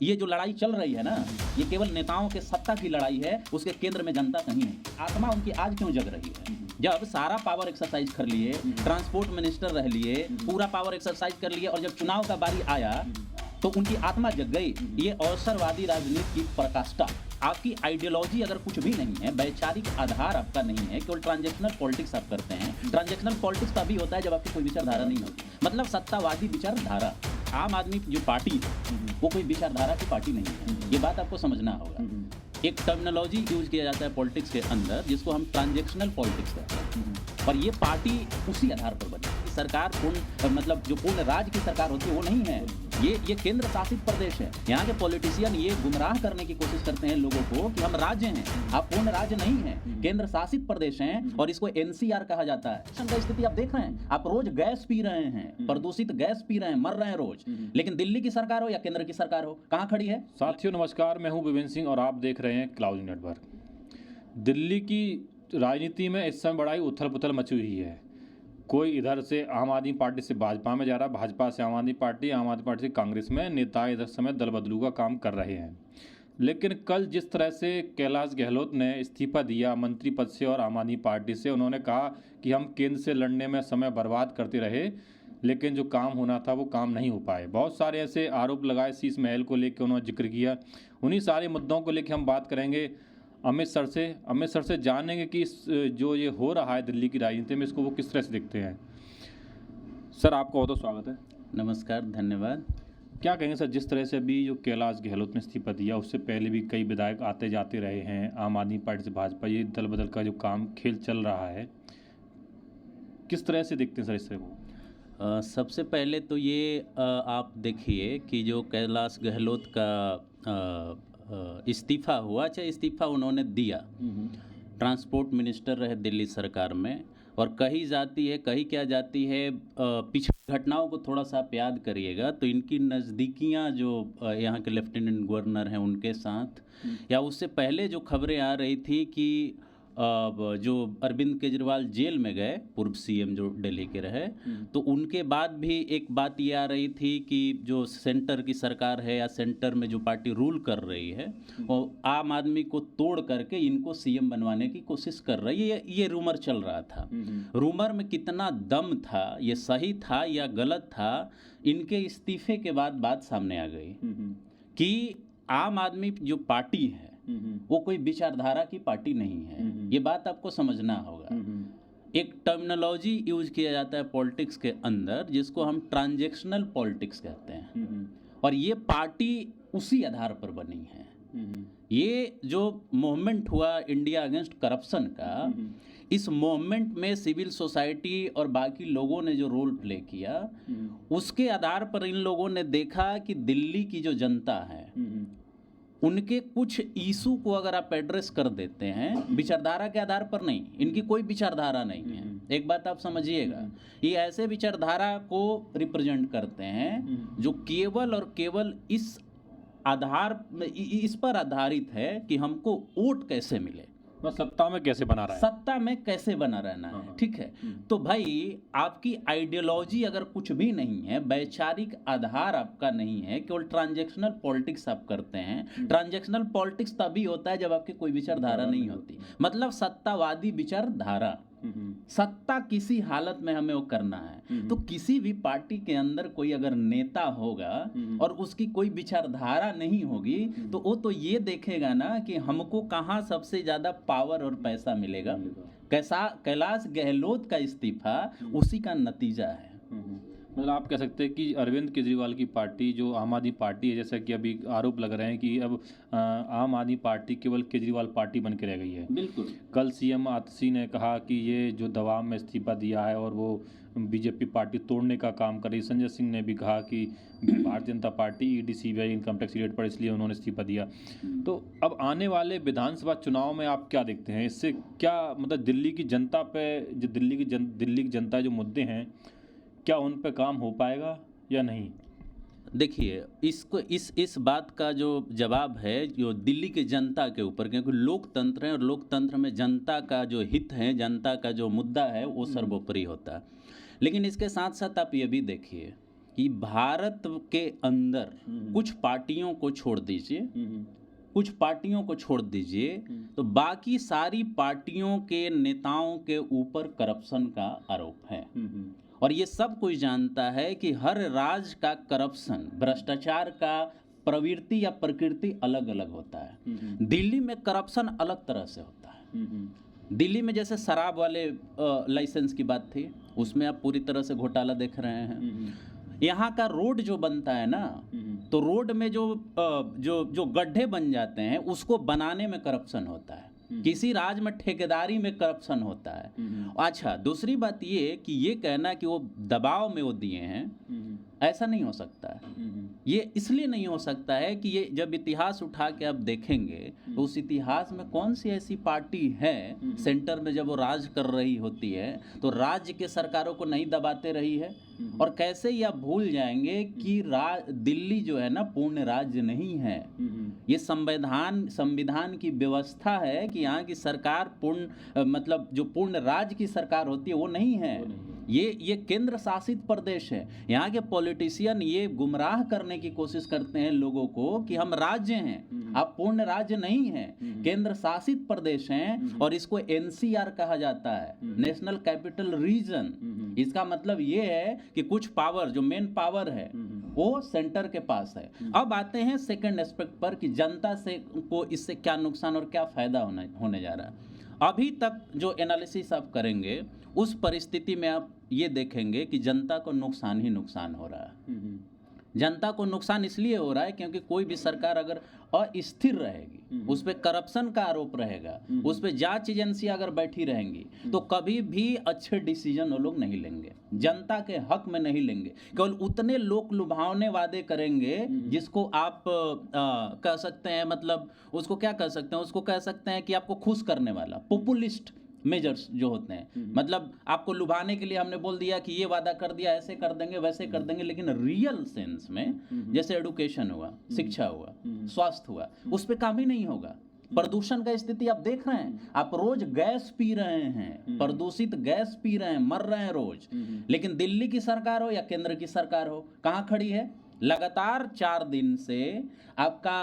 ये जो लड़ाई चल रही है ना, ये केवल नेताओं के सत्ता की लड़ाई है, उसके केंद्र में जनता कहीं नहीं। आत्मा उनकी आज क्यों जग रही है? जब सारा पावर एक्सरसाइज कर लिए, ट्रांसपोर्ट मिनिस्टर रह लिए, पूरा पावर एक्सरसाइज कर लिए, और जब चुनाव का बारी आया तो उनकी आत्मा जग गई। ये अवसरवादी राजनीति की पराकाष्ठा। आपकी आइडियोलॉजी अगर कुछ भी नहीं है, वैचारिक आधार आपका नहीं है, केवल ट्रांजैक्शनल पॉलिटिक्स आप करते हैं। ट्रांजैक्शनल पॉलिटिक्स तभी होता है जब आपकी कोई विचारधारा नहीं होती, मतलब सत्तावादी विचारधारा। आम आदमी जो पार्टी है वो कोई विचारधारा की पार्टी नहीं है, ये बात आपको समझना होगा। एक टर्मिनोलॉजी यूज किया जाता है पॉलिटिक्स के अंदर जिसको हम ट्रांजैक्शनल पॉलिटिक्स कहते हैं, और ये पार्टी उसी आधार पर बनी। सरकार पूर्ण, मतलब जो पूर्ण राज्य की सरकार होती है वो नहीं है, ये केंद्र शासित प्रदेश है। यहाँ के पॉलिटिशियन ये गुमराह करने की कोशिश करते हैं लोगों को कि हम राज्य हैं, आप पूर्ण राज्य नहीं हैं, केंद्र शासित प्रदेश हैं, और इसको एनसीआर कहा जाता है। स्थिति आप देख रहे हैं, आप रोज गैस पी रहे हैं, प्रदूषित गैस पी रहे हैं, मर रहे हैं रोज, लेकिन दिल्ली की सरकार हो या केंद्र की सरकार हो, कहाँ खड़ी है? साथियों नमस्कार, मैं हूं विपिन सिंह और आप देख रहे हैं क्लाउड नेटवर्क। दिल्ली की राजनीति में इस समय बड़ा ही उथल पुथल मची हुई है। कोई इधर से आम आदमी पार्टी से भाजपा में जा रहा है, भाजपा से आम आदमी पार्टी से कांग्रेस में। नेता इधर समय दल बदलू का काम कर रहे हैं। लेकिन कल जिस तरह से कैलाश गहलोत ने इस्तीफा दिया मंत्री पद से और आम आदमी पार्टी से, उन्होंने कहा कि हम केंद्र से लड़ने में समय बर्बाद करते रहे, लेकिन जो काम होना था वो काम नहीं हो पाए। बहुत सारे ऐसे आरोप लगाए, शीश महल को लेकर उन्होंने जिक्र किया। उन्हीं सारे मुद्दों को लेकर हम बात करेंगे अमित सर से जानेंगे कि जो ये हो रहा है दिल्ली की राजनीति में, इसको वो किस तरह से देखते हैं। सर आपका बहुत स्वागत है। नमस्कार, धन्यवाद। क्या कहेंगे सर, जिस तरह से अभी जो कैलाश गहलोत ने इस्तीफा दिया, उससे पहले भी कई विधायक आते जाते रहे हैं आम आदमी पार्टी से भाजपा, ये दल बदल का जो काम खेल चल रहा है, किस तरह से देखते हैं सर इससे वो? सबसे पहले तो ये आप देखिए कि जो कैलाश गहलोत का इस्तीफा हुआ, चाहे इस्तीफा उन्होंने दिया, ट्रांसपोर्ट मिनिस्टर रहे दिल्ली सरकार में, और कही जाती है, कही क्या जाती है, पिछली घटनाओं को थोड़ा सा आप याद करिएगा तो इनकी नज़दीकियां जो यहाँ के लेफ्टिनेंट गवर्नर हैं उनके साथ, या उससे पहले जो खबरें आ रही थी कि जो अरविंद केजरीवाल जेल में गए, पूर्व सीएम जो दिल्ली के रहे, तो उनके बाद भी एक बात ये आ रही थी कि जो सेंटर की सरकार है या सेंटर में जो पार्टी रूल कर रही है वो आम आदमी को तोड़ करके इनको सीएम बनवाने की कोशिश कर रही है। ये रूमर चल रहा था। रूमर में कितना दम था, ये सही था या गलत था, इनके इस्तीफे के बाद बात सामने आ गई कि आम आदमी जो पार्टी है वो कोई विचारधारा की पार्टी नहीं है। ये बात आपको समझना होगा। एक टर्मिनोलॉजी यूज किया जाता है पॉलिटिक्स के अंदर जिसको हम ट्रांजैक्शनल पॉलिटिक्स कहते हैं, और ये पार्टी उसी आधार पर बनी है। ये जो मूवमेंट हुआ इंडिया अगेंस्ट करप्शन का, इस मूवमेंट में सिविल सोसाइटी और बाकी लोगों ने जो रोल प्ले किया, उसके आधार पर इन लोगों ने देखा कि दिल्ली की जो जनता है उनके कुछ इशू को अगर आप एड्रेस कर देते हैं, विचारधारा के आधार पर नहीं, इनकी कोई विचारधारा नहीं है, एक बात आप समझिएगा, ये ऐसे विचारधारा को रिप्रेजेंट करते हैं जो केवल और केवल इस पर आधारित है कि हमको वोट कैसे मिले, सत्ता में कैसे बना रहा है, सत्ता में कैसे बना रहना है। ठीक है, तो भाई आपकी आइडियोलॉजी अगर कुछ भी नहीं है, वैचारिक आधार आपका नहीं है, केवल ट्रांजैक्शनल पॉलिटिक्स आप करते हैं। ट्रांजैक्शनल पॉलिटिक्स तभी होता है जब आपकी कोई विचारधारा नहीं होती, मतलब सत्तावादी विचारधारा। सत्ता किसी हालत में हमें वो करना है, तो किसी भी पार्टी के अंदर कोई अगर नेता होगा और उसकी कोई विचारधारा नहीं होगी तो वो तो ये देखेगा ना कि हमको कहाँ सबसे ज्यादा पावर और पैसा मिलेगा। कैलाश गहलोत का इस्तीफा उसी का नतीजा है। मतलब आप कह सकते हैं कि अरविंद केजरीवाल की पार्टी जो आम आदमी पार्टी है, जैसा कि अभी आरोप लग रहे हैं कि अब आम आदमी पार्टी केवल केजरीवाल पार्टी बन के रह गई है। बिल्कुल। कल सीएम आतिशी ने कहा कि ये जो दबाव में इस्तीफा दिया है और वो बीजेपी पार्टी तोड़ने का काम कर रही। संजय सिंह ने भी कहा कि Bharatiya Janata party ED CBI income tax raid पर, इसलिए उन्होंने इस्तीफा दिया। तो अब आने वाले विधानसभा चुनाव में आप क्या देखते हैं, इससे क्या मतलब दिल्ली की जनता पे, जो दिल्ली की जनता जो मुद्दे हैं, क्या उन पे काम हो पाएगा या नहीं? देखिए, इसको इस बात का जो जवाब है जो दिल्ली के जनता के ऊपर, क्योंकि लोकतंत्र है और लोकतंत्र में जनता का जो हित है, जनता का जो मुद्दा है वो सर्वोपरि होता है। लेकिन इसके साथ साथ आप ये भी देखिए, कि भारत के अंदर कुछ पार्टियों को छोड़ दीजिए, कुछ पार्टियों को छोड़ दीजिए, तो बाकी सारी पार्टियों के नेताओं के ऊपर करप्शन का आरोप है। और ये सब कोई जानता है कि हर राज्य का करप्शन, भ्रष्टाचार का प्रवृत्ति या प्रकृति अलग अलग होता है। दिल्ली में करप्शन अलग तरह से होता है। दिल्ली में जैसे शराब वाले लाइसेंस की बात थी, उसमें आप पूरी तरह से घोटाला देख रहे हैं। यहाँ का रोड जो बनता है ना, तो रोड में जो गड्ढे बन जाते हैं उसको बनाने में करप्शन होता है। किसी राज्य में ठेकेदारी में करप्शन होता है। अच्छा, दूसरी बात ये कि ये कहना कि वो दबाव में वो दिए हैं, ऐसा नहीं हो सकता है। ये इसलिए नहीं हो सकता है कि ये जब इतिहास उठा के आप देखेंगे तो उस इतिहास में कौन सी ऐसी पार्टी है सेंटर में जब वो राज कर रही होती है तो राज्य के सरकारों को नहीं दबाते रही है। और कैसे ये आप भूल जाएंगे कि दिल्ली जो है ना पूर्ण राज्य नहीं है। ये संविधान की व्यवस्था है कि यहाँ की सरकार मतलब जो पूर्ण राज्य की सरकार होती है वो नहीं है। ये केंद्र शासित प्रदेश है। यहाँ के पॉलिटिशियन ये गुमराह करने की कोशिश करते हैं लोगों को कि हम राज्य हैं, आप पूर्ण राज्य नहीं हैं, केंद्र शासित प्रदेश हैं। और इसको एनसीआर कहा जाता है, नेशनल कैपिटल रीजन। इसका मतलब ये है कि कुछ पावर, जो मेन पावर है वो सेंटर के पास है। अब आते हैं सेकंड एस्पेक्ट पर कि जनता से को इससे क्या नुकसान और क्या फायदा होने जा रहा है। अभी तक जो एनालिसिस आप करेंगे उस परिस्थिति में आप ये देखेंगे कि जनता को नुकसान ही नुकसान हो रहा है। जनता को नुकसान इसलिए हो रहा है क्योंकि कोई भी सरकार अगर अस्थिर रहेगी, उस पर करप्शन का आरोप रहेगा, उस पर जांच एजेंसी अगर बैठी रहेंगी तो कभी भी अच्छे डिसीजन वो लोग नहीं लेंगे, जनता के हक में नहीं लेंगे। केवल उतने लोक लुभावने वादे करेंगे जिसको आप कह सकते हैं, मतलब उसको क्या कह सकते हैं, उसको कह सकते हैं कि आपको खुश करने वाला, पॉपुलिस्ट मेजर्स जो होते हैं। मतलब आपको लुभाने के लिए हमने बोल दिया कि ये वादा कर दिया, ऐसे कर देंगे वैसे कर देंगे, लेकिन रियल सेंस में जैसे एडुकेशन हुआ, शिक्षा हुआ, स्वास्थ्य हुआ, उस पर काम ही नहीं होगा। प्रदूषण का स्थिति आप देख रहे हैं, आप रोज गैस पी रहे हैं, प्रदूषित गैस पी रहे हैं, मर रहे हैं रोज। लेकिन दिल्ली की सरकार हो या केंद्र की सरकार हो, कहाँ खड़ी है? लगातार 4 दिन से आपका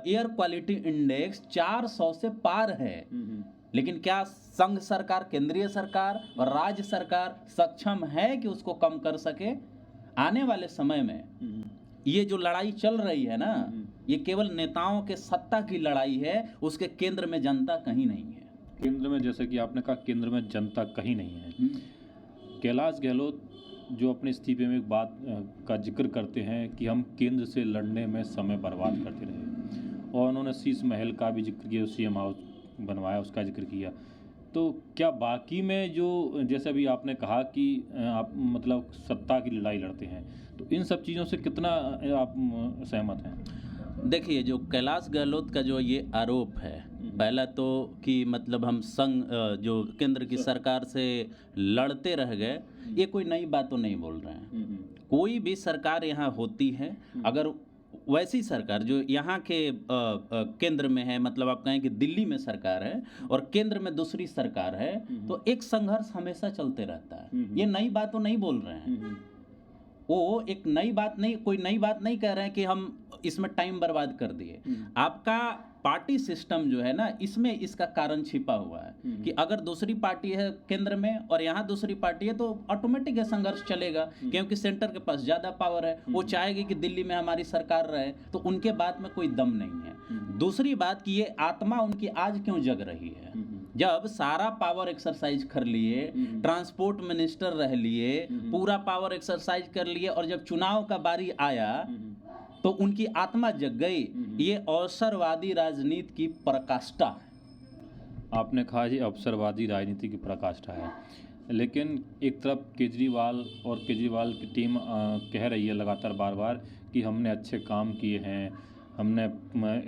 एयर क्वालिटी इंडेक्स 400 से पार है। लेकिन क्या संघ सरकार, केंद्रीय सरकार और राज्य सरकार सक्षम है कि उसको कम कर सके? आने वाले समय में ये जो लड़ाई चल रही है ना, ये केवल नेताओं के सत्ता की लड़ाई है, उसके केंद्र में जनता कहीं नहीं है। केंद्र में, जैसे कि आपने कहा, केंद्र में जनता कहीं नहीं है। कैलाश गहलोत जो अपने इस्तीफे में एक बात का जिक्र करते हैं कि हम केंद्र से लड़ने में समय बर्बाद करते रहे, और उन्होंने शीश महल का भी जिक्र किया, सीएम हाउस बनवाया, उसका जिक्र किया। तो क्या बाकी में जो, जैसे अभी आपने कहा कि आप मतलब सत्ता की लड़ाई लड़ते हैं, तो इन सब चीज़ों से कितना आप सहमत हैं? देखिए, जो कैलाश गहलोत का जो ये आरोप है, पहला तो कि मतलब हम संघ जो केंद्र की सरकार से लड़ते रह गए, ये कोई नई बात तो नहीं बोल रहे हैं। कोई भी सरकार यहाँ होती है, अगर वैसी सरकार जो यहाँ के केंद्र में है, मतलब आप कहें कि दिल्ली में सरकार है और केंद्र में दूसरी सरकार है, तो एक संघर्ष हमेशा चलते रहता है। ये नई बात तो नहीं बोल रहे हैं, वो एक नई बात नहीं, कोई नई बात नहीं कह रहे हैं कि हम इसमें टाइम बर्बाद कर दिए। आपका पार्टी सिस्टम जो है ना, इसमें इसका कारण छिपा हुआ है कि अगर दूसरी पार्टी है केंद्र में और यहाँ दूसरी पार्टी है तो ऑटोमेटिक ये संघर्ष चलेगा, क्योंकि सेंटर के पास ज़्यादा पावर है। वो चाहेगी कि दिल्ली में हमारी सरकार रहे, तो उनके बात में कोई दम नहीं है। दूसरी बात कि ये आत्मा उनकी आज क्यों जग रही है? जब सारा पावर एक्सरसाइज कर लिए, ट्रांसपोर्ट मिनिस्टर रह लिए, पूरा पावर एक्सरसाइज कर लिए, और जब चुनाव का बारी आया तो उनकी आत्मा जग गई। ये अवसरवादी राजनीति की पराकाष्ठा है। आपने कहा ये अवसरवादी राजनीति की पराकाष्ठा है, लेकिन एक तरफ केजरीवाल की टीम कह रही है लगातार बार बार कि हमने अच्छे काम किए हैं, हमने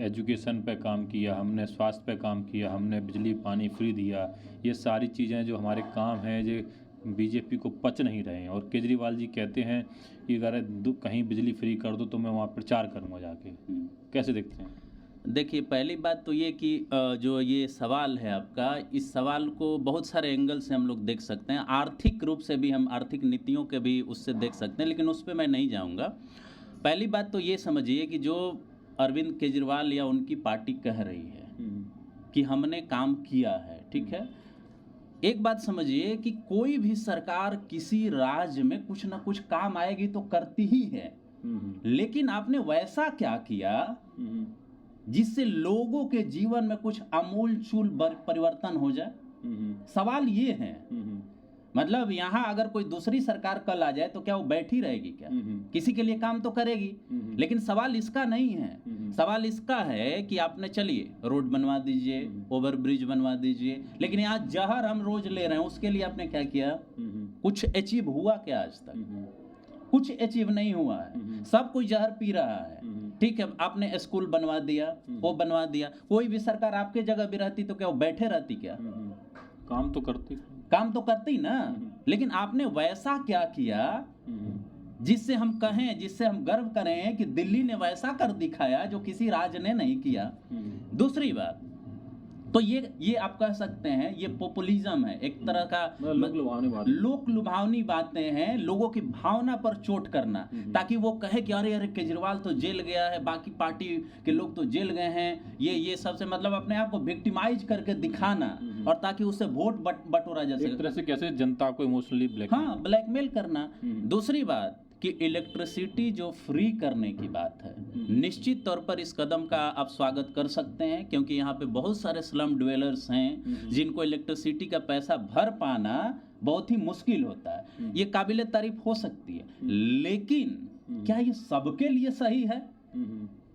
एजुकेशन पे काम किया, हमने स्वास्थ्य पे काम किया, हमने बिजली पानी फ्री दिया। ये सारी चीज़ें जो हमारे काम हैं, जो बीजेपी को पच नहीं रहे हैं। और केजरीवाल जी कहते हैं कि अगर कहीं बिजली फ्री कर दो तो मैं वहाँ प्रचार करूँगा जाके। कैसे देखते हैं? देखिए, पहली बात तो ये कि जो ये सवाल है आपका, इस सवाल को बहुत सारे एंगल से हम लोग देख सकते हैं। आर्थिक रूप से भी हम आर्थिक नीतियों के भी उससे देख सकते हैं, लेकिन उस पे मैं नहीं जाऊँगा। पहली बात तो ये समझिए कि जो अरविंद केजरीवाल या उनकी पार्टी कह रही है कि हमने काम किया है, ठीक है? एक बात समझिए कि कोई भी सरकार किसी राज्य में कुछ ना कुछ काम आएगी तो करती ही है। लेकिन आपने वैसा क्या किया जिससे लोगों के जीवन में कुछ आमूल-चूल परिवर्तन हो जाए? सवाल ये है। मतलब यहाँ अगर कोई दूसरी सरकार कल आ जाए तो क्या वो बैठी रहेगी क्या? किसी के लिए काम तो करेगी। लेकिन सवाल इसका नहीं है। सवाल इसका है कि आपने चलिए रोड बनवा दीजिए, ओवर ब्रिज बनवा दीजिए, लेकिन यहाँ जहर हम रोज ले रहे हैं, उसके लिए आपने क्या किया? कुछ अचीव हुआ क्या आज तक? कुछ अचीव नहीं हुआ है। सब कोई जहर पी रहा है। ठीक है, आपने स्कूल बनवा दिया, वो बनवा दिया। कोई भी सरकार आपके जगह भी रहती तो क्या वो बैठे रहती क्या? काम तो करती ना। लेकिन आपने वैसा क्या किया जिससे हम कहें, जिससे हम गर्व करें कि दिल्ली ने वैसा कर दिखाया जो किसी राज्य ने नहीं किया। दूसरी बात तो ये आप कह सकते हैं ये पॉपुलिज्म है, एक तरह का लोक लुभावनी बातें हैं, लोगों की भावना पर चोट करना, ताकि वो कहे कि अरे अरे केजरीवाल तो जेल गया है, बाकी पार्टी के लोग तो जेल गए हैं, ये सबसे मतलब अपने आप को विक्टिमाइज करके दिखाना, और ताकि उससे वोट बटोरा जा सके। एक तरह से कैसे जनता को इमोशनली ब्लैकमेल करना। दूसरी बात कि इलेक्ट्रिसिटी जो फ्री करने की बात है, निश्चित तौर पर इस कदम का आप स्वागत कर सकते हैं, क्योंकि यहाँ पे बहुत सारे स्लम ड्वेलर्स हैं जिनको इलेक्ट्रिसिटी का पैसा भर पाना बहुत ही मुश्किल होता है। ये काबिले तारीफ हो सकती है, लेकिन क्या ये सबके लिए सही है?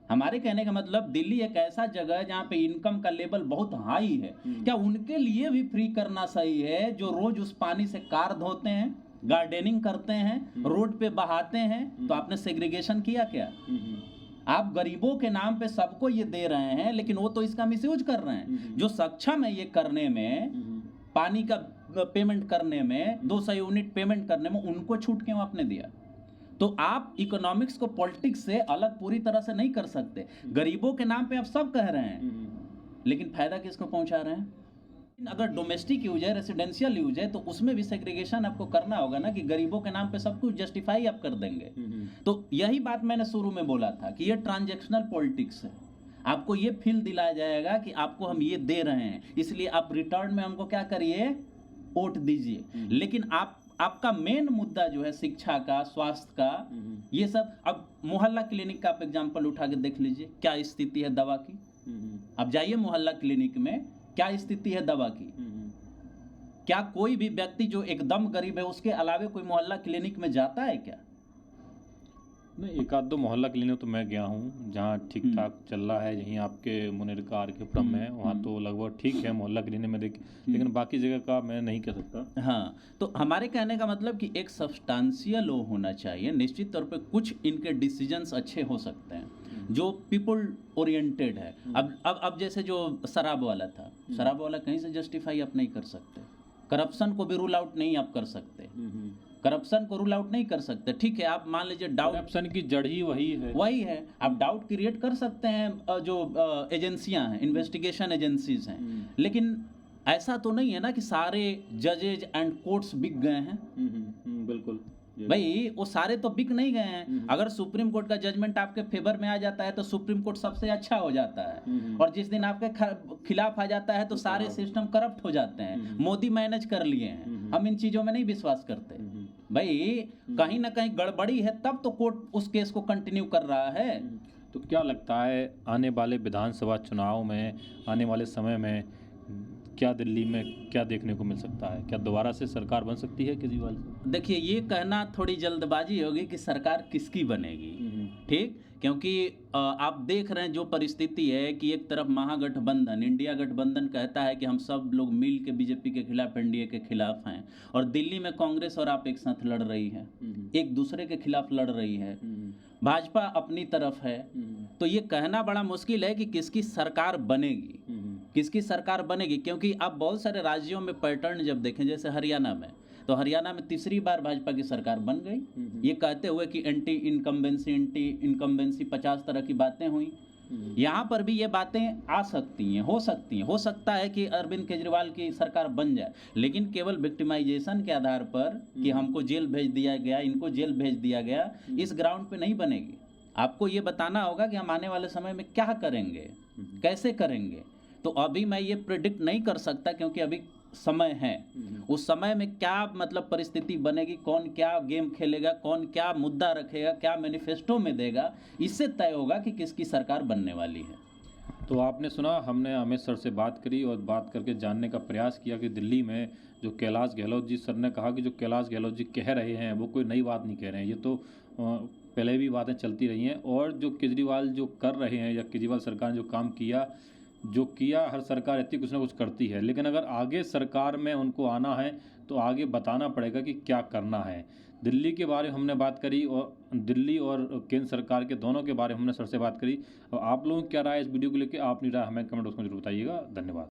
हमारे कहने का मतलब दिल्ली एक ऐसा जगह है जहाँ पे इनकम का लेवल बहुत हाई है, क्या उनके लिए भी फ्री करना सही है जो रोज उस पानी से कार धोते हैं, गार्डनिंग करते हैं, रोड पे बहाते हैं? तो आपने सेग्रीगेशन किया क्या? आप गरीबों के नाम पे सबको ये दे रहे हैं, लेकिन वो तो इसका मिसयूज कर रहे हैं। जो सक्षम है ये करने में, पानी का पेमेंट करने में, 200 यूनिट पेमेंट करने में, उनको छूट क्यों आपने दिया? तो आप इकोनॉमिक्स को पॉलिटिक्स से अलग पूरी तरह से नहीं कर सकते। गरीबों के नाम पे आप सब कह रहे हैं, लेकिन फायदा किसको पहुंचा रहे हैं? अगर डोमेस्टिक यूज है, रेसिडेंशियल यूज है, तो उसमें भी सेग्रीगेशन आपको करना होगा ना, कि गरीबों के नाम पे सब कुछ जस्टिफाई आप कर देंगे। तो यही बात मैंने शुरू में बोला था कि ये ट्रांजैक्शनल पॉलिटिक्स है। आपको ये फील दिलाया जाएगा कि आपको हम ये दे रहे हैं, इसलिए आप रिटर्न में हमको क्या करिए, वोट दीजिए। लेकिन आपका मेन मुद्दा जो है शिक्षा का, स्वास्थ्य का, ये सब। अब मोहल्ला क्लिनिक का आप एग्जाम्पल उठा के देख लीजिए, क्या स्थिति है दवा की। अब जाइए मोहल्ला क्लिनिक में, क्या स्थिति है दवा की? क्या कोई भी व्यक्ति जो एकदम गरीब है उसके अलावे कोई मोहल्ला क्लिनिक में जाता है क्या? नहीं, एक आध दो मोहल्ला क्लिनिक तो मैं गया हूँ जहाँ ठीक ठाक चल रहा है। यहीं आपके मुनिरकार के पुरम में, वहाँ तो लगभग ठीक है मोहल्ला क्लिनिक में लेकिन बाकी जगह का मैं नहीं कह सकता। हाँ, तो हमारे कहने का मतलब कि एक सब्सटेंशियल वो होना चाहिए। निश्चित तौर पे कुछ इनके डिसीजंस अच्छे हो सकते हैं जो पीपल ओरिएंटेड है। अब जैसे जो शराब वाला था, शराब वाला कहीं से जस्टिफाई आप नहीं कर सकते। करप्शन को भी रूल आउट नहीं आप कर सकते, करप्शन को रूल आउट नहीं कर सकते। ठीक है, आप मान लीजिए डाउट, करप्शन की जड़ ही वही है। आप डाउट क्रिएट कर सकते हैं जो एजेंसियां हैं, इन्वेस्टिगेशन एजेंसीज हैं, लेकिन ऐसा तो नहीं है ना कि सारे जजेज एंड कोर्ट्स बिक गए हैं। बिल्कुल भाई, वो सारे तो बिक नहीं गए हैं। अगर सुप्रीम कोर्ट का जजमेंट आपके फेवर में आ जाता है तो सुप्रीम कोर्ट सबसे अच्छा हो जाता है, और जिस दिन आपके खिलाफ आ जाता है तो सारे सिस्टम करप्ट हो जाते हैं। मोदी मैनेज कर लिए हैं। हम इन चीजों में नहीं विश्वास करते। भाई, कहीं ना कहीं गड़बड़ी है, तब तो कोर्ट उस केस को कंटिन्यू कर रहा है। तो क्या लगता है आने वाले विधानसभा चुनाव में, आने वाले समय में क्या दिल्ली में क्या देखने को मिल सकता है? क्या दोबारा से सरकार बन सकती है केजरीवाल से? देखिए, ये कहना थोड़ी जल्दबाजी होगी कि सरकार किसकी बनेगी, ठीक, क्योंकि आप देख रहे हैं जो परिस्थिति है कि एक तरफ महागठबंधन, इंडिया गठबंधन कहता है कि हम सब लोग मिल के बीजेपी के खिलाफ, एनडीए के खिलाफ हैं, और दिल्ली में कांग्रेस और आप एक साथ लड़ रही है, एक दूसरे के खिलाफ लड़ रही है। भाजपा अपनी तरफ है। तो ये कहना बड़ा मुश्किल है कि किसकी सरकार बनेगी, किसकी सरकार बनेगी, क्योंकि आप बहुत सारे राज्यों में पैटर्न जब देखें, जैसे हरियाणा में, तो हरियाणा में तीसरी बार भाजपा की सरकार बन गई, ये कहते हुए कि एंटी इनकम्बेंसी 50 तरह की बातें हुई। यहाँ पर भी ये बातें आ सकती हैं, हो सकता है कि अरविंद केजरीवाल की सरकार बन जाए, लेकिन केवल विक्टिमाइजेशन के आधार पर कि हमको जेल भेज दिया गया, इनको जेल भेज दिया गया, इस ग्राउंड पे नहीं बनेगी। आपको ये बताना होगा कि हम आने वाले समय में क्या करेंगे, कैसे करेंगे। तो अभी मैं ये प्रिडिक्ट नहीं कर सकता, क्योंकि अभी समय है। उस समय में क्या मतलब परिस्थिति बनेगी, कौन क्या गेम खेलेगा, कौन क्या मुद्दा रखेगा, क्या मैनिफेस्टो में देगा, इससे तय होगा कि किसकी सरकार बनने वाली है। तो आपने सुना, हमने अमित सर से बात करी और बात करके जानने का प्रयास किया कि दिल्ली में जो कैलाश गहलोत जी, सर ने कहा कि जो कैलाश गहलोत जी कह रहे हैं वो कोई नई बात नहीं कह रहे हैं, ये तो पहले भी बातें चलती रही हैं। और जो केजरीवाल जो कर रहे हैं, या केजरीवाल सरकार ने जो काम किया, हर सरकार रहती कुछ ना कुछ करती है, लेकिन अगर आगे सरकार में उनको आना है तो आगे बताना पड़ेगा कि क्या करना है। दिल्ली के बारे में हमने बात करी, और दिल्ली और केंद्र सरकार के दोनों के बारे में हमने सर से बात करी। और आप लोगों की क्या राय है इस वीडियो को लेकर, अपनी राय हमें कमेंट बॉक्स में जरूर बताइएगा। धन्यवाद।